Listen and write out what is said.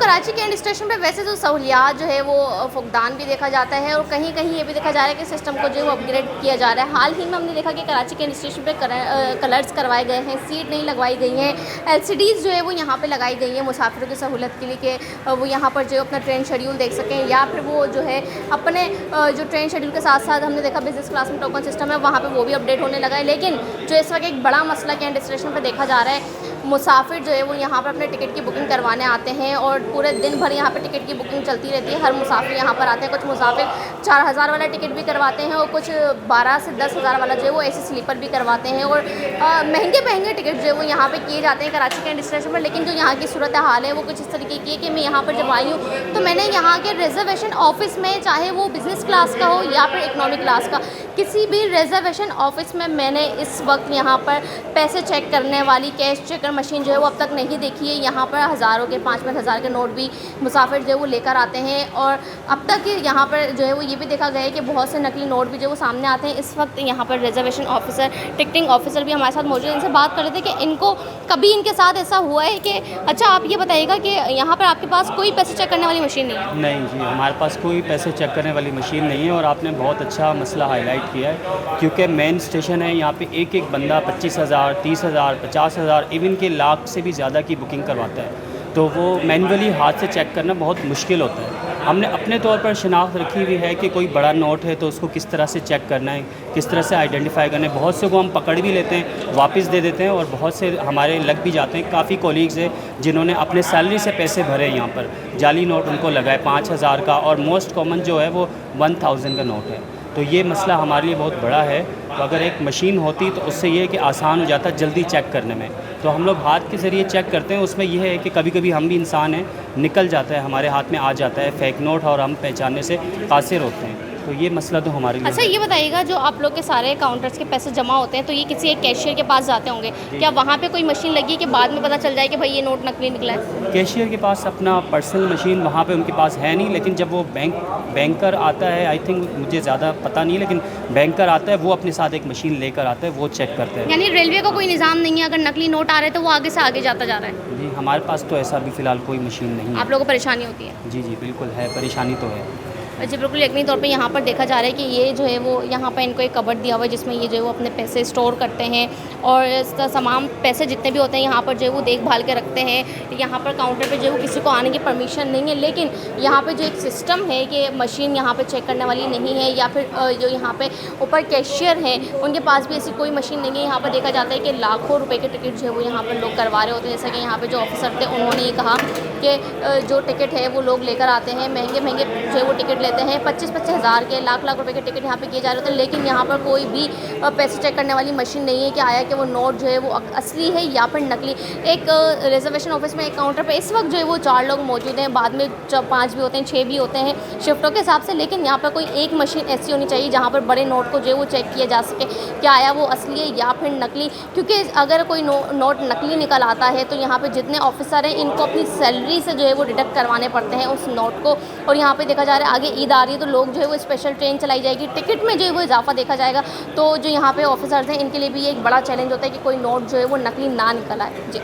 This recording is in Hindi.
कराची कैंट स्टेशन पे वैसे तो सहूलियात जो है वो फुकदान भी देखा जाता है और कहीं कहीं ये भी देखा जा रहा है कि सिस्टम को जो है वो अपग्रेड किया जा रहा है। हाल ही में हमने देखा कि कराची कैंट स्टेशन पे कलर्स करवाए गए हैं, सीट नहीं लगवाई गई हैं, एलसीडीज़ जो है वो यहाँ पे लगाई गई हैं मुसाफिरों की सहूलत के लिए कि वो यहाँ पर जो है अपना ट्रेन शेड्यूल देख सकें, या फिर वो जो है अपने जो ट्रेन शेड्यूल के साथ साथ हमने देखा बिजनेस क्लास में टोकन सिस्टम है वहाँ पर वो भी अपडेट होने लगा है। लेकिन जो इस वक्त एक बड़ा मसला कैंट स्टेशन पर देखा जा रहा है, मुसाफिर जो है वो यहाँ पर अपने टिकट की बुकिंग करवाने आते हैं और पूरे दिन भर यहाँ पर टिकट की बुकिंग चलती रहती है। हर मुसाफिर यहाँ पर आते हैं, कुछ मुसाफिर 4000 वाला टिकट भी करवाते हैं और कुछ 12 से 10,000 वाला जो है वो ऐसे स्लीपर भी करवाते हैं और महंगे महंगे टिकट जो है वो यहाँ पे किए जाते हैं कराची कैंट स्टेशन पर। लेकिन जो यहाँ की सूरत हाल है वो कुछ इस तरीके की है कि मैं यहाँ पर जब आई हूँ तो मैंने यहाँ के रिजर्वेशन ऑफिस में, चाहे वो बिज़नेस क्लास का हो या फिर इकोनॉमिक क्लास का, किसी भी रिजर्वेशन ऑफिस में मैंने इस वक्त यहाँ पर पैसे चेक करने वाली कैश चेकर मशीन जो है वो अब तक नहीं देखी है। यहाँ पर हज़ारों के 5-5 हज़ार के नोट भी मुसाफिर जो है वो लेकर आते हैं और अब तक यहाँ पर जो है वो ये भी देखा गया है कि बहुत से नकली नोट भी जो वो सामने आते हैं। इस वक्त यहाँ पर रिजर्वेशन ऑफिसर, टिकटिंग ऑफिसर भी हमारे साथ मौजूद हैं। इनसे बात कर रहे थे कि इनको कभी इनके साथ ऐसा हुआ है कि अच्छा आप ये बताइएगा कि यहाँ पर आपके पास कोई पैसे चेक करने वाली मशीन नहीं है? नहीं जी, हमारे पास कोई पैसे चेक करने वाली मशीन नहीं है और आपने बहुत अच्छा मसला हाईलाइट किया है क्योंकि मेन स्टेशन है, यहाँ पे एक एक बंदा 25,000, 30,000, 50,000 इवन के लाख से भी ज़्यादा की बुकिंग करवाता है, तो वो मैनुअली हाथ से चेक करना बहुत मुश्किल होता है। हमने अपने तौर पर शनाख्त रखी हुई है कि कोई बड़ा नोट है तो उसको किस तरह से चेक करना है, किस तरह से आइडेंटिफाई करना है। बहुत से को हम पकड़ भी लेते हैं, वापस दे देते हैं और बहुत से हमारे लग भी जाते हैं। काफ़ी कोलीग्स हैं जिन्होंने अपने सैलरी से पैसे भरे यहाँ पर, जाली नोट उनको लगाए 5,000 का और मोस्ट कॉमन जो है वो 1,000 का नोट है। तो ये मसला हमारे लिए बहुत बड़ा है। तो अगर एक मशीन होती तो उससे ये है कि आसान हो जाता जल्दी चेक करने में। तो हम लोग हाथ के ज़रिए चेक करते हैं, उसमें यह है कि कभी कभी हम भी इंसान हैं, निकल जाता है, हमारे हाथ में आ जाता है फेक नोट और हम पहचानने से कासिर होते हैं। तो ये मसला तो हमारे लिए। अच्छा ये बताइएगा, जो आप लोग के सारे काउंटर्स के पैसे जमा होते हैं तो ये किसी एक कैशियर के पास जाते होंगे, क्या वहाँ पे कोई मशीन लगी है कि बाद में पता चल जाए कि भाई ये नोट नकली निकला है? कैशियर के पास अपना पर्सनल मशीन वहाँ पे उनके पास है नहीं, लेकिन जब वो बैंकर आता है, आई थिंक मुझे ज़्यादा पता नहीं, लेकिन बैंकर आता है वो अपने साथ एक मशीन लेकर आता है, वो चेक करते हैं। यानी रेलवे का कोई निज़ाम नहीं है, अगर नकली नोट आ रहे तो वो आगे से आगे जाता जा रहा है? जी हमारे पास तो ऐसा भी फ़िलहाल कोई मशीन नहीं है। आप लोगों को परेशानी होती है? जी बिल्कुल है, परेशानी तो है जी बिल्कुल। यकीनी तौर पे यहाँ पर देखा जा रहा है कि ये जो है वो यहाँ पर इनको एक कबर्ड दिया हुआ है जिसमें ये जो है वो अपने पैसे स्टोर करते हैं और इस तमाम पैसे जितने भी होते हैं यहाँ पर जो है वो देखभाल के रखते हैं। यहाँ पर काउंटर पे जो है वो किसी को आने की परमिशन नहीं है, लेकिन यहाँ पे जो एक सिस्टम है कि मशीन यहाँ पे चेक करने वाली नहीं है या फिर जो यहाँ पे ऊपर कैशियर हैं उनके पास भी ऐसी कोई मशीन नहीं है। यहाँ पर देखा जाता है कि लाखों रुपये के टिकट जो है वो यहाँ पर लोग करवा रहे होते हैं। जैसा कि यहाँ पर जो ऑफिसर थे उन्होंने ये कहा कि जो टिकट है वो लोग लेकर आते हैं, महंगे महंगे जो है वो टिकट लेते हैं, 25-25 हज़ार के, लाख रुपए के टिकट यहाँ पे किए जा रहे होते हैं। लेकिन यहाँ पर कोई भी पैसे चेक करने वाली मशीन नहीं है कि आया कि वो नोट जो है वो असली है या फिर नकली। एक रिजर्वेशन ऑफिस में एक काउंटर पे इस वक्त जो है वो 4 लोग मौजूद हैं, बाद में जब 5 भी होते हैं, 6 भी होते हैं शिफ्टों के हिसाब से। लेकिन यहाँ पर कोई एक मशीन ऐसी होनी चाहिए जहाँ पर बड़े नोट को जो है वो चेक किया जा सके कि आया वो असली है या फिर नकली। क्योंकि अगर कोई नोट नकली निकल आता है तो यहाँ पर जितने ऑफिसर हैं इनको अपनी सैलरी से जो है वो डिडक्ट करवाने पड़ते हैं उस नोट को। और यहाँ पर देखा जा रहा है आगे ईद आ रही है तो लोग जो है वो स्पेशल ट्रेन चलाई जाएगी, टिकट में जो है वो इजाफा देखा जाएगा। तो जो यहाँ पे ऑफिसर्स हैं इनके लिए भी ये एक बड़ा चैलेंज होता है कि कोई नोट जो है वो नकली ना निकल आए। जी।